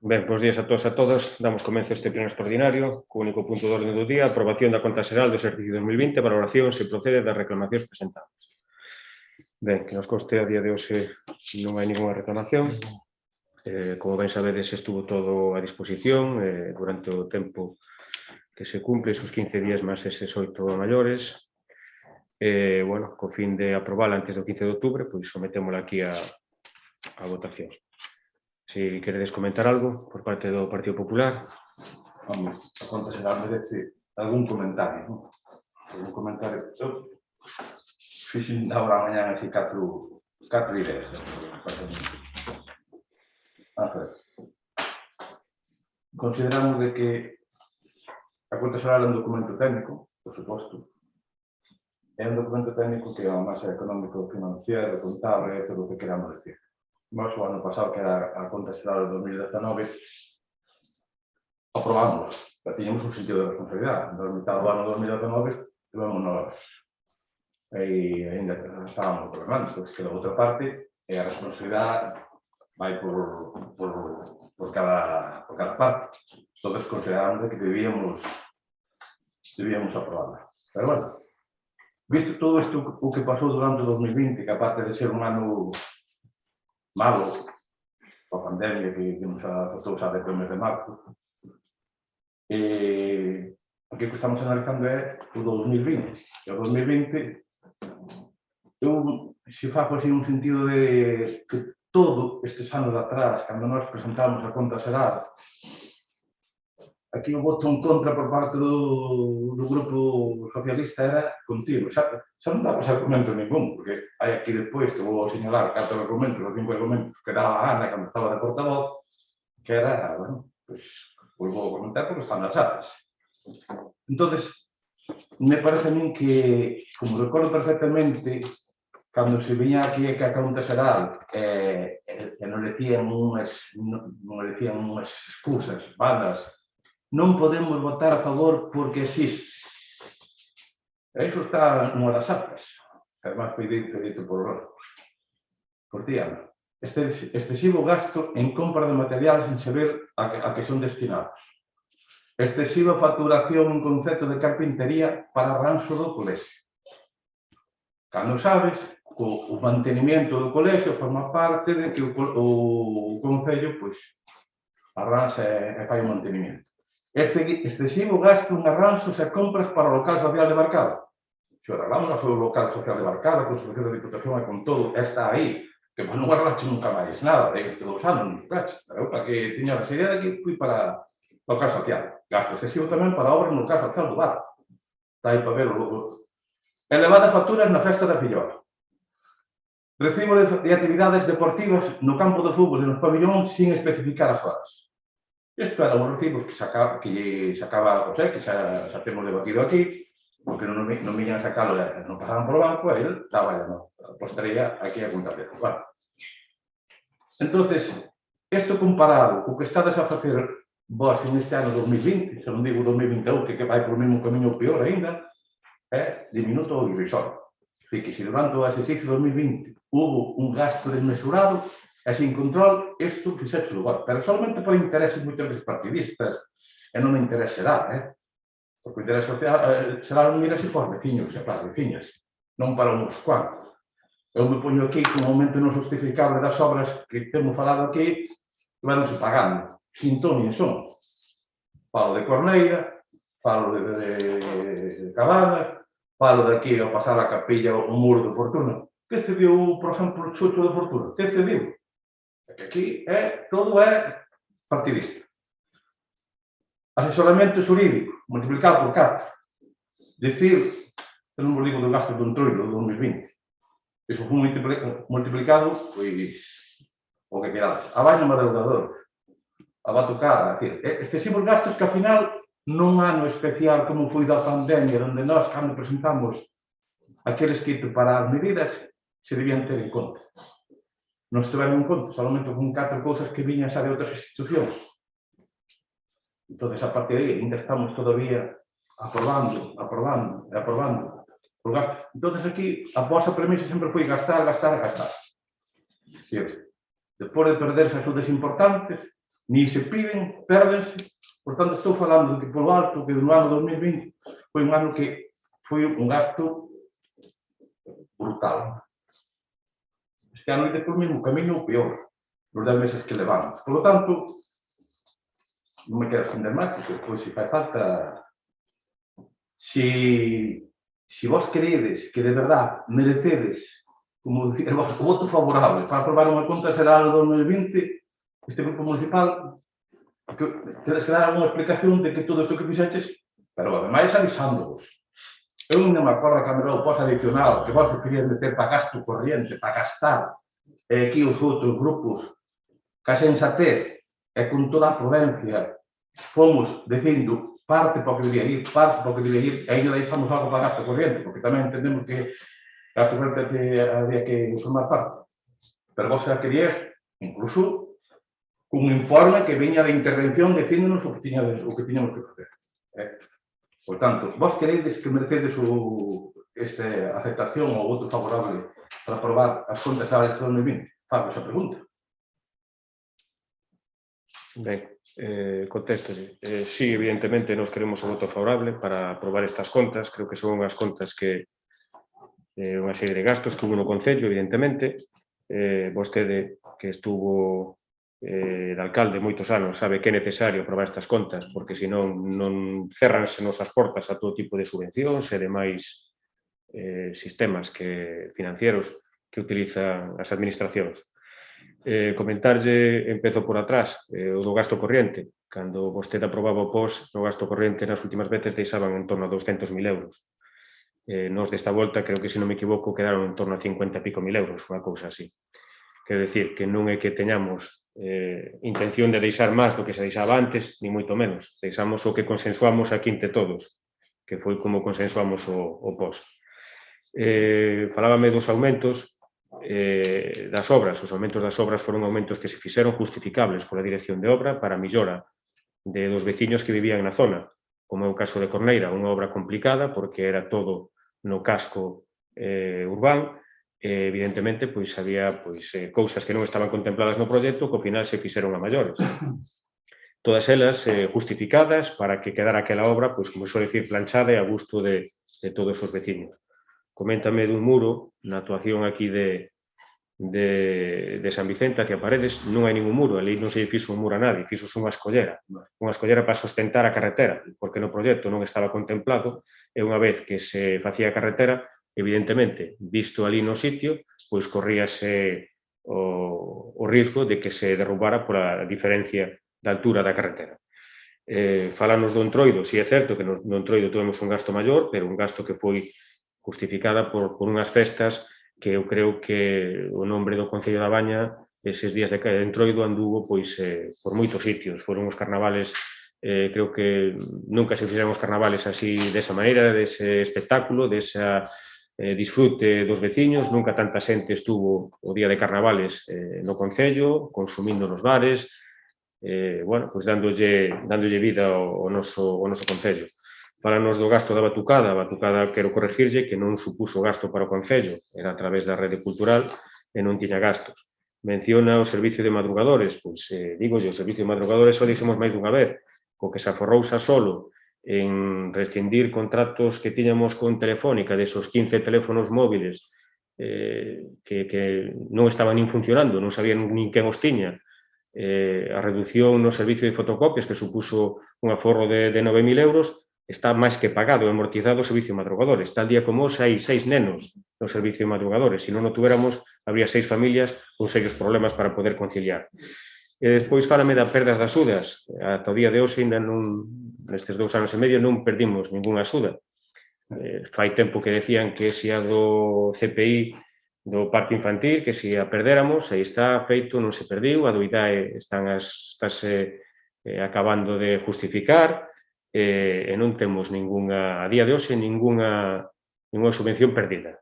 Ben, bons días a todos e a todas. Damos comezo a este pleno extraordinario, co único punto de orden do día, aprobación da conta xeral do exercicio 2020 e valoración se procede das reclamacións presentadas. Ben, que nos conste a día de hoxe non hai ninguna reclamación. Como ben sabedes, estuvo todo a disposición durante o tempo que se cumple, esos 15 días máis eses 8 maiores. Bueno, co fin de aprobala antes do 15 de outubro, pois sometémola aquí a votación. Si queredes comentar algo por parte do Partido Popular. Vamos, a conta xeral merece algún comentario, non? Algún comentario. Eu fixen agora a mañá así catro ideas. Consideramos de que a conta xeral é un documento técnico, por suposto. É un documento técnico que é a masa económico, financiero, contable, é todo o que queramos decir. Nós, o ano pasado, que era a conta xeral de 2019, aprobamos, tiñamos un sentido de responsabilidade. Na mitad do ano 2019, tivemos ainda estábamos problemáticos, que da outra parte, a responsabilidade vai por cada parte. Entonces, consideramos que debíamos aprobarla. Pero bueno, visto todo isto o que pasou durante o 2020, que aparte de ser un ano malo, a pandemia que nos afectou xa desde o mes de marzo, o que estamos analizando é o 2020. E o 2020, eu se fago así un sentido de que todo estes anos de atrás, cando nós presentamos a conta xeral, aquí o voto en contra por parte do grupo socialista era continuo. Xa non damos argumento ningún, porque hai aquí depois que vou señalar 4 argumentos, ou 5 argumentos que daba a Ana cando estaba de portavoz, que era, bueno, pois vou comentar porque están nas atas. Entón, me parece a min que, como recordo perfectamente, cando se viña aquí que a conta xeral non le dicían unhas excusas vanas, non podemos votar a favor porque existe. Iso está nunha das actas. Además, foi dito por Diana. Excesivo gasto en compra de materiales sen saber a que son destinados. Excesiva facturación en concepto de carpintería para arranxo do colexio. Cando sabes, o mantenimiento do colexio forma parte de que o Concello arranxa e fai o mantenimiento. Excesivo gasto en arranxos e compras para o local social de Barcada. Se arreglamos o local social de Barcada, con subvención da Diputación e con todo, está aí, que non arreglaste nunca máis nada, de este 2 anos, non cacho. Pero para que tiña esa idea de que fui para o local social. Gasto excesivo tamén para obras no local social do bar. Está aí para ver o... Elevadas facturas na festa da Filloa. Recibo de actividades deportivas no campo de fútbol e nos pabillóns sin especificar as horas. Isto eran os recibos que sacaba José, que xa temos debatido aquí, porque non viñan a sacalo, non pasaban por banco, e ele daba a postería aquí a contación. Bueno. Entón, isto comparado co que estades a facer vos neste ano 2020, se non digo 2021, que vai por o mesmo camiño peor ainda, é diminuto irrisorio. Que se durante o exercicio 2020 hubo un gasto desmesurado, e sin control, isto fixecho lugar. Pero solamente por intereses moitas veces partidistas, e non de interés xeral, porque o interés xeral non mira se por veciños e para veciñas, non para uns cuantos. Eu me poño aquí con o aumento non justificable das obras que temos falado aquí, que vanse pagando, sin ton nin son. Falo de Corneira, falo de Cabana, falo de aquí ao pasar a capilla o muro de Fortuna. Que cediu, por exemplo, o Chucho de Fortuna? Que cediu? Que aquí todo é partidista. Asesoramento xurídico, multiplicado por 4. Dicir, eu non vos digo do gasto do entroido do 2020. Iso foi multiplicado, pois, o que querades. A baña madrugador, a batucada, excesivos gastos que, ao final, nun ano especial como foi da pandemia, onde nós, cando presentamos aqueles kits para as medidas, se debían ter en conta. Non estiveron en conta, solamente con 4 cousas que viñan xa de outras institucións. Entón, a partir de aí, ainda estamos todavía aprobando os gastos. Entón, aquí, a vosa premisa sempre foi gastar. Despois de perderse axudas importantes, ni se piden, pérdense. Por tanto, estou falando de que polo alto, que no ano 2020 foi un ano que foi un gasto brutal. Este ano ide por mesmo camiño ou peor, nos 10 meses que levamos. Por lo tanto, non me quero estender máis, porque depois se fai falta. Se vos creedes que de verdad merecedes, como dicir, o voto favorable para aprobar unha conta xeral do 2020, este grupo municipal, que tedes que dar alguna explicación de que todo isto que fixeches, pero ademais avisándoos. Eu non me acordo cando era o post adicional que vos querían meter para gasto corriente, para gastar, e aquí os outros grupos, ca sensatez e con toda a prudencia, fomos dicindo parte para o que debía ir, parte para o que debía ir, e ainda deixamos algo para gasto corriente, porque tamén entendemos que gasto corriente había que formar parte. Pero vos xa querías, incluso, un informe que viña de intervención dicíndonos o que tiñamos que facer. Por tanto, vos queredes que merecedes esta aceptación ou voto favorable para aprobar as contas xerais de 2020? Fago esa pregunta. Ben, contéstolle. Sí, evidentemente, nos queremos o voto favorable para aprobar estas contas. Creo que son unhas contas que unha serie de gastos que hubo no Concello, evidentemente. Vostede, que estuvo de alcalde moitos anos, sabe que é necesario aprobar estas contas, porque senón non cerranse nos as portas a todo tipo de subvencións e demais sistemas financieros que utilizan as administracións. Comentarlle, empezo por atrás, o do gasto corriente. Cando vostede aprobaba o POS, o gasto corriente nas últimas veces deixaban en torno a 200.000 euros. Nos desta volta, creo que, se non me equivoco, quedaron en torno a 50 e pico mil euros, unha cousa así. Quero dicir que non é que teñamos intención de deixar máis do que se deixaba antes, ni moito menos. Deixamos o que consensuamos aquí entre todos, que foi como consensuamos o POS. Falábame dos aumentos das obras. Os aumentos das obras foron aumentos que se fixeron justificables pola dirección de obra para a millora dos veciños que vivían na zona, como é o caso de Corneira, unha obra complicada porque era todo no casco urbán. Evidentemente, pois había cousas que non estaban contempladas no proxecto que ao final se fixeron a maiores. Todas elas justificadas para que quedara aquela obra, pois, como suele decir, planchada e a gusto de todos os veciños. Coméntame dun muro, na actuación aquí de San Vicente hacia Paredes, non hai ningún muro, ali non se fixo un muro a nadie, fixose unha escollera para sustentar a carretera, porque no proxecto non estaba contemplado, e unha vez que se facía a carretera, evidentemente, visto ali no sitio, pois corríase o risco de que se derrubara pola diferencia da altura da carretera. Falanos do Entroido, si é certo que no Entroido tuvemos un gasto maior, pero un gasto que foi justificada por unhas festas que eu creo que o nombre do Concello da Baña eses días de Entroido anduvo pois por moitos sitios. Foron os carnavales, creo que nunca se fixeron os carnavales así desa maneira, dese espectáculo, desa disfrute dos veciños. Nunca tanta xente estuvo o día de carnavales no Concello, consumindo nos bares, bueno, pois dándolle vida ao noso Concello. Falanos do gasto da batucada. A batucada, quero corregirlle, que non supuso gasto para o Concello, era a través da rede cultural e non tiña gastos. Menciona o servicio de madrugadores. Pois, dígolle, o servicio de madrugadores só dixemos máis dunha vez, co que se aforrou xa solo en rescindir contratos que tiñamos con Telefónica, desos 15 teléfonos móviles que non estaban nin funcionando, non sabían nin quen os tiña. A reducción no servicio de fotocopias, que supuso un aforro de 9.000 euros, está máis que pagado e amortizado o servicio de madrugadores. Tal día como hoxe hai 6 nenos no servicio de madrugadores. Se non o tuéramos, habría 6 familias con serios problemas para poder conciliar. E despois fálame da perdas das axudas. Ata o día de hoxe, ainda nestes 2 anos e medio, non perdimos ningunha axuda. Fai tempo que decían que se a do CPI do parque infantil, que se a perdéramos, aí está feito, non se perdiu, a do IDAE estáse acabando de justificar, e non temos a día de hoxe, ningunha subvención perdida.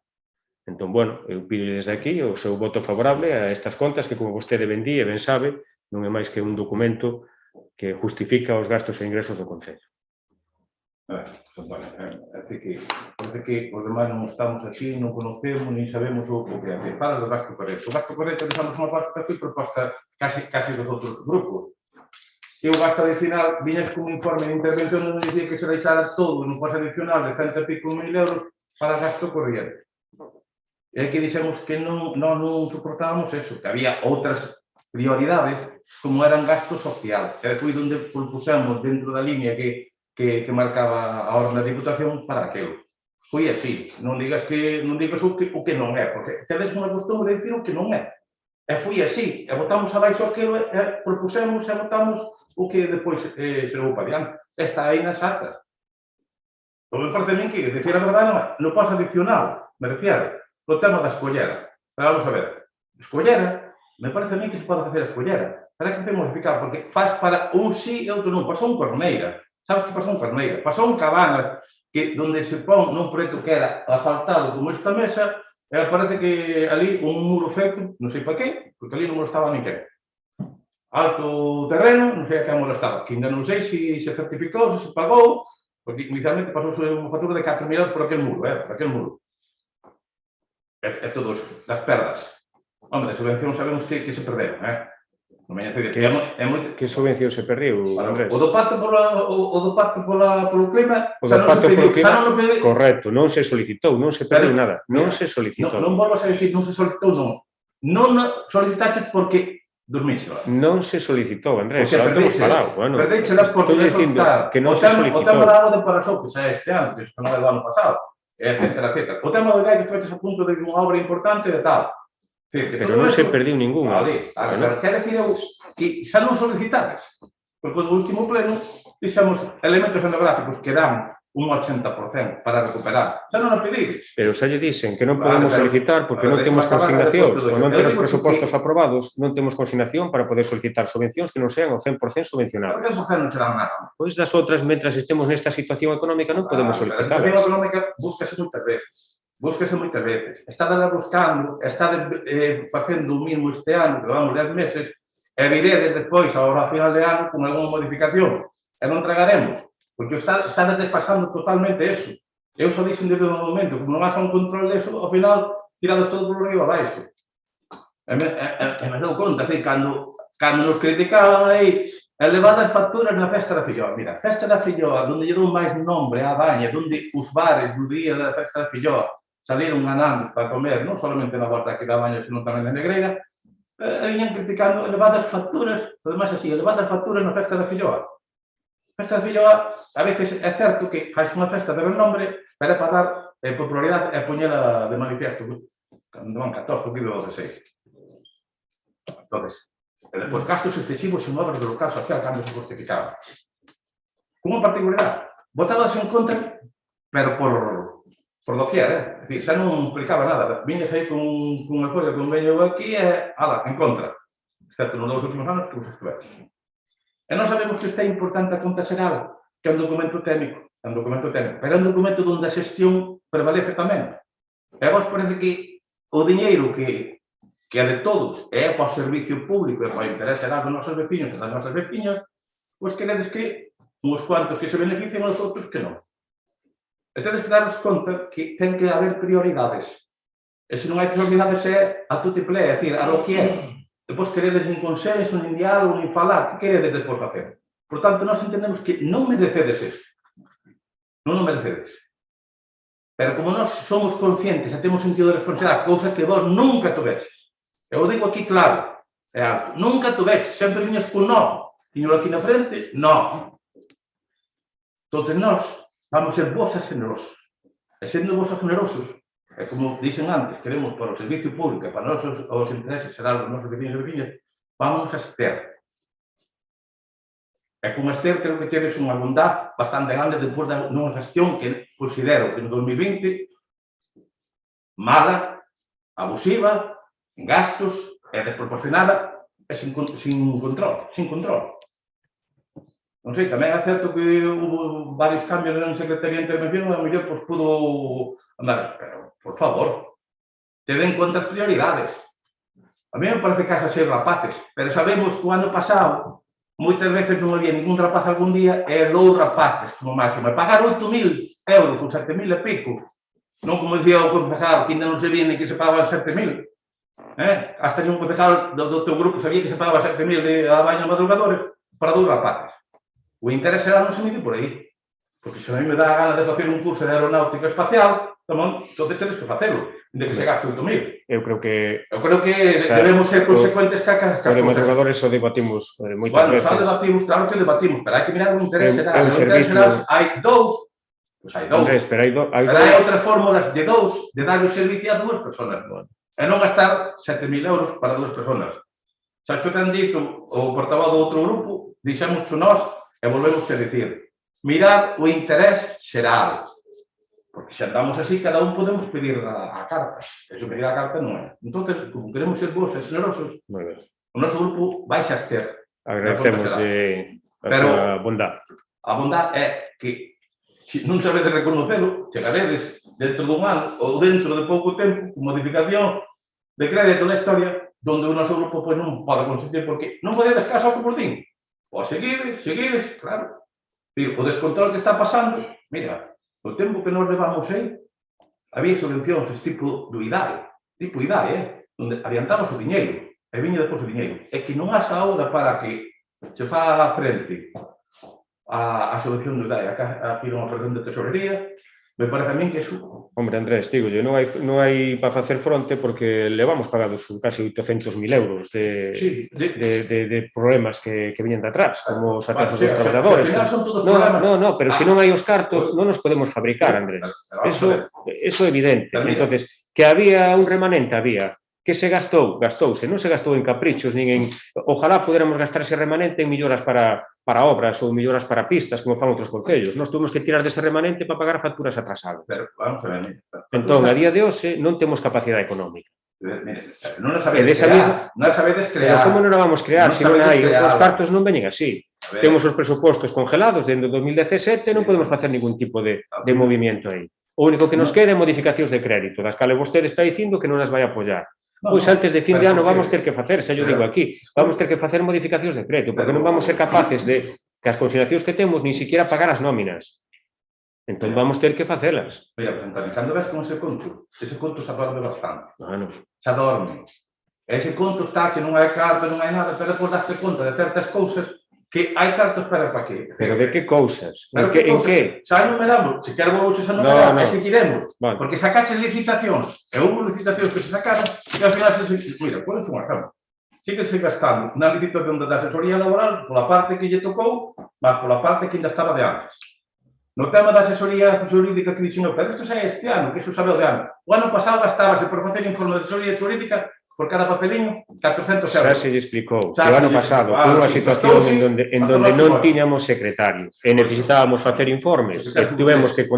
Entón, bueno, eu pido desde aquí o seu voto favorable a estas contas que, como vostede ben di e ben sabe, non é máis que un documento que justifica os gastos e ingresos do Concello. Parece que os demais non estamos aquí, non conocemos, nin sabemos o que hacer. Fala do gasto corrente. O gasto corrente deixamos unha parte que foi proposta casi dos outros grupos. e o gasto adicional viñas con un informe de intervención onde dicía que se deixara todo no paso adicional de 100 e pico mil euros para gasto corriente. E aquí dixemos que non soportábamos eso, que había outras prioridades como eran gasto social. E foi onde propusemos dentro da línea que marcaba a orde da Diputación para aquilo. Foi así, non digas o que non é, porque tedes unha costumbre de dicir o que non é. E foi así, e botamos abaixo aquilo, e propusemos e votamos o que depois se levou para diante. Está aí nas actas. Então, me parece a mí que, decir a verdade, no paso adicional, me refiero, o tema da escollera. Pero vamos a ver, escollera, me parece a mí que se pode facer a escollera. Para que se modificar, porque faz para un sí e outro non. Pasou un Corneira. Sabes que pasou un Corneira? Pasou un Cabanas, que donde se pon nun proxecto que era asfaltado como esta mesa, e parece que ali un muro feito, non sei para qué, porque ali non molestaba a ninguén. Alto terreno, non sei a quen molestaba, que ainda non sei se certificou, se pagou, porque inicialmente pasouse unha factura de 4.000 euros por aquel muro, por aquel muro. E todo eso, das perdas. Hombre, de subvención sabemos que se perderon, Que subvención se perdiu, Andrés? O do pacto polo clima, o do pacto polo clima, correcto, non se solicitou, non se perdeu nada, non se solicitou. Non volvas a dicir, non se solicitou, non. Non solicitaste porque dormixe. Non se solicitou, Andrés, xa temos falado. Perdéchelas porque non solicitar. Que non se solicitou. O tema da agua de Parasou, que xa é este ano, que non é do ano pasado, etcétera, etcétera. O tema do gai que estou a punto de unha obra importante de tal. Pero non se perdiu ninguna. Quer decir que xa non solicitades, porque o último pleno fixemos elementos etnográficos que dan un 80% para recuperar. Xa non o pedides. Pero xa lle dicen que non podemos solicitar porque non temos consignacións, ou non temos presupostos aprobados, non temos consignación para poder solicitar subvencións que non sean o 100% subvencionadas. Por que non che dan nada? Pois das outras, mentras estemos nesta situación económica, non podemos solicitar. A situación económica búscase moitas veces. Está buscando, está facendo o mismo este ano, que vamos 10 meses, e viredes despois, agora a final de ano, con alguna modificación. E non tragaremos, porque está despasando totalmente eso. Eu só dixen desde o momento, como non haxa un control deso, ao final, tirados todo por arriba abaixo. E me dou conta, cando nos criticaban aí, elevadas facturas na festa da Filloa. Mira, a festa da Filloa, onde lle dou máis nombre á baña, onde os bares no día da festa da Filloa salieron ganando para comer, non solamente na volta aquí da baña, senón tamén de Negreira, viñan criticando elevadas facturas, además así, elevadas facturas na festa da Filloa. A festa da Filloa, a veces é certo que faz unha festa de renombre, pero é para dar popularidade e poñela de manifiesto, cando van 14 ou 16. Entonces, e depois gastos excesivos en obras do local social cando se justificaba. Con unha particularidade, votadas en contra, pero por doquier, é dicir, xa non implicaba nada. Vine aí con unha coisa que veño aquí e, en contra. Excepto nos 2 últimos anos que vos estuveres. E non sabemos que isto é importante a conta xeral, que é un documento técnico, pero é un documento onde a xestión prevalece tamén. E a vos parece que o diñeiro que é de todos, é para o servicio público e para o interés xeral dos nosos veciños e das nosas veciñas, pois queredes que uns cuantos que se beneficien e os outros que non. E tedes que daros conta que ten que haber prioridades. E se non hai prioridades é a tutiplé, é dicir, a lo que é. Depois queredes nin consenso, nin diálogo, nin falar. Que queredes depois facer? Por tanto, nós entendemos que non merecedes eso. Non o merecedes. Pero como nós somos conscientes e temos sentido de responsabilidade, cousa que vos nunca tuveches. Eu digo aquí claro, é algo. Nunca tuveches, sempre viñas con no. Tiño aquí na frente, no. Entón, nós vamos ser vos e generosos. E sendo vos e generosos, e como dixen antes, queremos para o servicio público e para os intereses xerais dos nosos veciños e veciñas, vamos a ester. E con ester creo que tedes unha bondad bastante grande depois da nova gestión que considero que no 2020 mala, abusiva, en gastos, e desproporcionada e sin control. Non sei, tamén é certo que houve varios cambios na Secretaría de Intervención e a mellor pois pudo andar, pero, por favor, ten en conta as prioridades. A mí me parece que has a ser rapaces, pero sabemos que o ano pasado moitas veces non había ningún rapaz algún día e 2 rapaces como máximo. E pagar 8.000 euros ou 7.000 e pico, non como dicía o concejal, que ainda non se vía ni que se pagaban 7.000. Hasta ni un concejal do teu grupo sabía que se pagaba 7.000 a baña madrugadores. para dous rapaces. O interés xeral non se mide por aí. Porque se a mí me dá a gana de facer un curso de aeronáutica espacial, entón tedes que facelo, de que se gaste 8.000. Eu creo que debemos ser consecuentes cas de cousas. madrugadores o debatimos moitas Bueno, veces. xa debatimos, claro que debatimos, pero hai que mirar o interés xeral. O interés xeral hai dous, pois hai dous. Andrés, pero hai outras fórmulas de dous, de dar o servicio a dúas persoas. E non gastar 7.000 euros para dúas persoas. Xa xo ten dito o portavoz do outro grupo, dixemos nós e volvemos a decir. Mirad o interés xeral. Porque se andamos así, cada un podemos pedir a carta. Eso pedir a carta non é. Entón, como queremos ser vos e generosos, o noso grupo vai xa ter. Agradecemos a súa bondad. A bondad é que, se non sabedes reconocelo, chegaredes dentro dun ano ou dentro de pouco tempo, con modificación de crédito da historia, donde o noso grupo non pode consentir, porque non podedes caso ao que por din. Ou seguides, claro. O descontrol que está pasando, mira, o tempo que nos levamos aí, había subvencións tipo IDAE, onde adiantamos o diñeiro, e viña depois o diñeiro. É que non haxa ahora para que se fa frente a subvención do IDAE, aquí non operación de tesorería, me parece a min que é Hombre, Andrés, digolle, non hai para facer fronte porque levamos pagados casi 800.000 euros de problemas que viñen de atrás, como os atrasos dos traballadores. No, pero se non hai os cartos, non nos podemos fabricar, Andrés. Eso é evidente. Entonces, que había un remanente, había. Que se gastouse. Non se gastou en caprichos, nin en... Ojalá puderamos gastar ese remanente en melloras para obras ou melloras para pistas, como fan outros concellos. Nós tuvimos que tirar dese remanente para pagar facturas atrasadas. Pero, vamos a ver. Entón, a día de hoxe, non temos capacidade económica. Non a sabedes crear. Pero como non a vamos crear? Se non hai, os cartos non veñen así. Temos os presupostos congelados dende 2017 e non podemos facer ningún tipo de movimento aí. O único que nos queda é modificacións de crédito, das cales vostede está dicindo que non as vai apoiar. Pois antes de fin de ano vamos ter que facer, xa yo digo aquí, vamos ter que facer modificacións de crédito, porque non vamos ser capaces de que as consignacións que temos nin siquiera pagar as nóminas. Entón vamos ter que facelas. Oye, pues Antoni, cando ves con ese conto se adorme bastante. Bueno. Se adorme. Ese conto está que non hai carta, non hai nada, pero depois daste conta de certas cousas que hai cartos para qué. Pero de que cousas? En que? Xa non me damos, se quero vos xa non me damos, e seguiremos. Porque sacaches licitacións, e houve licitacións que se sacaron, e ao final mira, podes unha cama. Síguese gastando na licitación da asesoría laboral pola parte que lle tocou, mas pola parte que ainda estaba de antes. No tema da asesoría xurídica que dixen, pero isto xa é este ano, que iso sabe o de ano. O ano pasado gastábase por facer informe de asesoría xurídica por cada papeliño, 400 euros. Xa se lle explicou que o ano pasado foi unha situación en donde non tiñamos secretario e necesitábamos facer informes e tuvemos que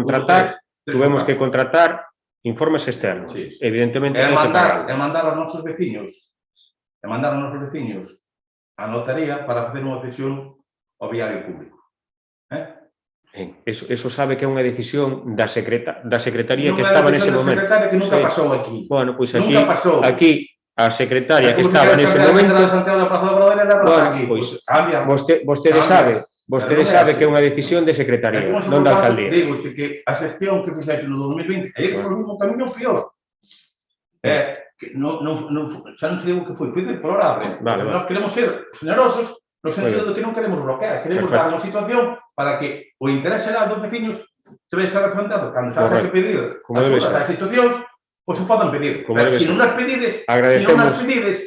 contratar informes externos. Evidentemente, e mandar aos nosos veciños a notaría para facer unha cesión ao viario público. Eso sabe que é unha decisión da secretaría que estaba nese momento. Non é unha decisión da secretaria que nunca pasou aquí. Bueno, pois aquí a secretaria que estaba nese momento... Vostede sabe que é unha decisión de secretaría, non da alcaldía. Digo que a xestión que fixeche no 2020, aí foi o mismo camiño peor. Xa non te digo que foi deplorable. Nós queremos ser generosos no sentido de que non queremos bloquear, queremos dar unha situación para que o interés xeral dos veciños se vexa representado cando se haxa que pedir as situacións, pois se poden pedir. Pero se non as pedides,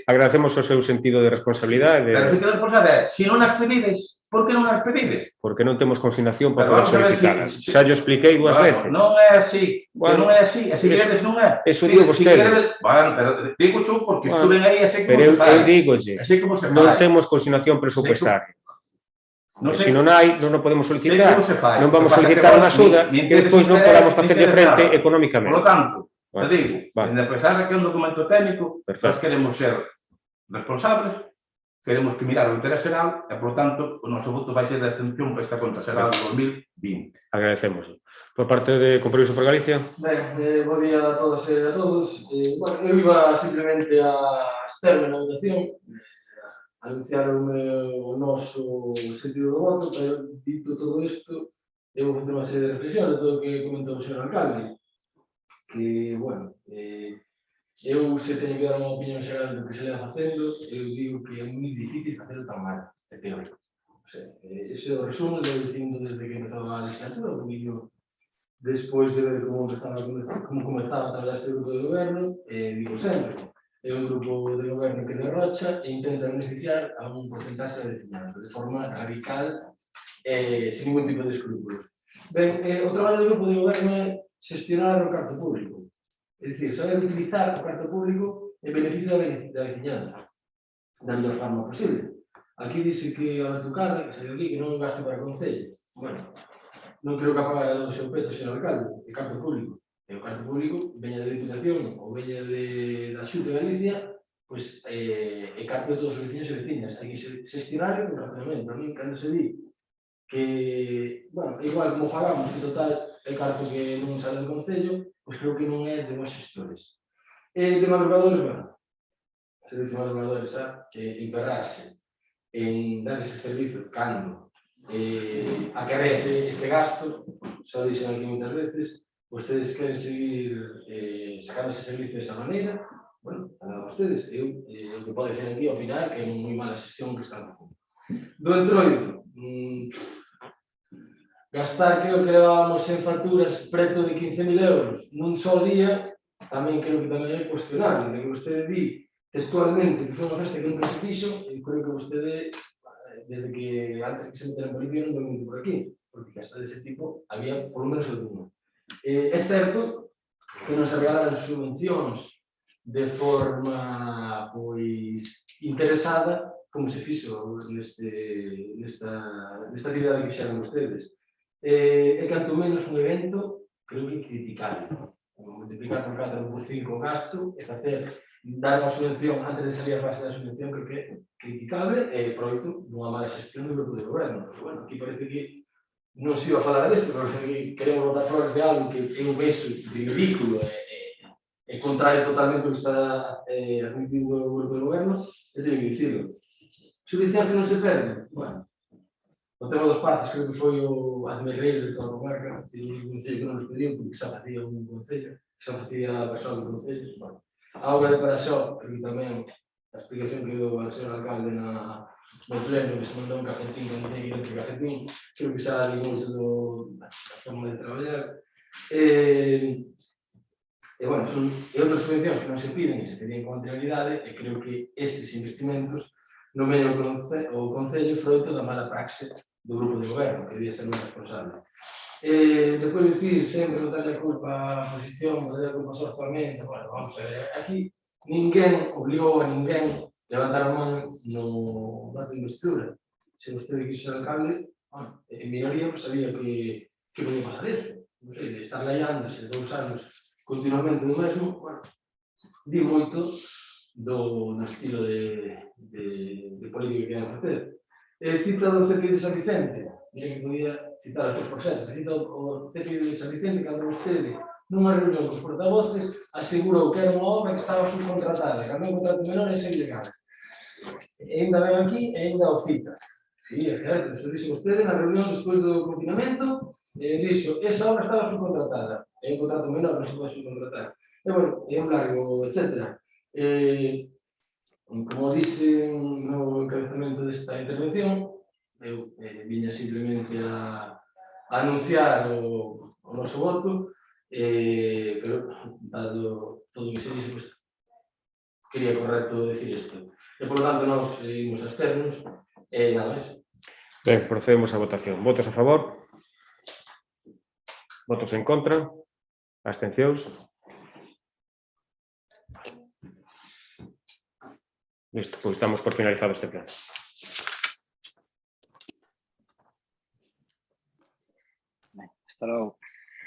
agradecemos o seu sentido de responsabilidade. Pero o sentido de responsabilidade, se non as pedides, por que non as pedides? Porque non temos consignación para poder solicitalas. Xa yo expliquei 2 veces. Non é así, non é así. E se queredes non é. Eso digo vostede. Bueno, pero digo xo porque estuven aí e sei como se fai. Pero eu digolle, non temos consignación presupuestaria. Se non hai, non podemos solicitar. Non vamos solicitar unha axuda e despois non podamos facerlle frente económicamente. Por lo tanto, te digo, a pesar de que é un documento técnico, nós queremos ser responsables, queremos que mirar o interés xeral e, por tanto, o noso voto vai ser de abstención para esta conta xeral de 2020. Agradecemos. Por parte de Compromiso por Galicia. Ben, bo día a todas e a todos. Bueno, eu iba simplemente a externa na votación, a anunciar o noso sentido do voto, pero dito todo isto, eu vou facer unha serie de reflexións de todo o que comentou o señor alcalde. Que, bueno, eu se teño que dar unha opinión xeral do que se leva facendo, eu digo que é moi difícil facelo tan mal, é teórico. Ese é o resumo de dicindo desde que empezou a legislatura, un poquinho despois de ver como comezaba a traballar este grupo de goberno, digo sempre, é un grupo de goberno que derrocha e intenta beneficiar a un porcentaxe de veciñanza de forma radical e sin ningún tipo de escrúpulos. Ben, o traballo do grupo de goberno é xestionar o carto público, é dicir, saber utilizar o carto público en beneficio da veciñanza da mellor forma posible. Aquí dice que a Betucarre, que saiu aquí, que non é un gasto para o Concello. Bueno, non creo que apagar o seu peto, señor alcalde, é carto público. E o carto público, veña de Diputación ou veña da Xunta de Galicia, pois é carto de todos os veciños e veciñas. Hai que xestionar con razonamento. A mí, cando se di que, bueno, igual como fagamos, que total é carto que non sale do Concello, pois creo que non é de bons xestores. De madrugadores, bueno, se dice madrugadores, emperrarse en dar ese servicio cando acarrea ese gasto, xa dixen aquí moitas veces, vostedes queren seguir sacando ese servicio desa maneira, bueno, a vostedes, eu o que pode decir aquí ao final que é moi mala xestión que están facendo. Do entroido, gastar, creo que levábamos en facturas preto de 15.000 euros nun só día, tamén creo que tamén é cuestionable, de que vostedes di textualmente que foi unha festa que nunca se fixo, e creo que vostede, desde que antes que se metera en política, non veu por aquí, porque hasta dese tipo había por lo menos alguna. É certo que non se regalaron subvencións de forma pois interesada, como se fixo nesta actividade que fixeron vostedes. E canto menos un evento, creo que criticable. Multiplicar por 4 ou por 5 o gasto e dar unha subvención antes de salir a base da subvención, creo que é criticable e froito dunha mala xestión do grupo de goberno. Pero, bueno, aquí parece que non se iba a falar desto, pero queremos botar flores de algo que é un beso ridículo e contrario totalmente o que está admitindo o grupo de goberno, e teño que dicirlo. Subvención que non se perde? Bueno, o tema dos parces creo que foi o hazmerreiro de toda a comarca, un concello que non nos pediu porque xa facía un concello, xa facía a persoa do concello. Bueno, a obra de Paraxó, que tamén a explicación que deu ao señor alcalde no pleno, que se mandou un cafetín con teño que cafetín, creo que xa di moito da forma de traballar. E, bueno, son outras subvencións que non se piden e se pedían con anterioridade, e creo que estes investimentos non veñen o Concello froito da mala praxe do grupo de goberno, que debía ser máis responsable. Depois de dicir sempre darle a culpa á oposición, darle a culpa só actualmente, bueno, vamos a ver, aquí ninguén obligou a ninguén levantar a man no dato de investidura. Se vostede quixo ser alcalde, bueno, en minoría pues, sabía que podía pasar eso. Non sei, de estar laiándose 2 anos continuamente do mesmo, bueno, di moito do estilo de política que queran facer. Cita do CPI de San Vicente, mira que podía citar a 3%, cita o CPI de San Vicente cando vostede nunha reunión cos portavoces asegurou que era unha obra que estaba subcontratada, que había un contrato menor e ser ilegal. E ainda ven aquí e ainda o cita. Sí, é certo, isto dixo vostede na reunión despois do confinamento, dixo, esa obra estaba subcontratada, é un contrato menor, non se pode subcontratar. E, bueno, é un largo, etc. Como dixe no encabezamento desta intervención, eu viña simplemente a anunciar o noso voto, pero, dado todo o que se dixe, pues, quería correcto decir isto. E, por lo tanto, nós imos a externos e nada máis. Ben, procedemos á votación. Votos a favor? Votos en contra? Abstencións? Listo, pois damos por finalizado este pleno. Hasta luego.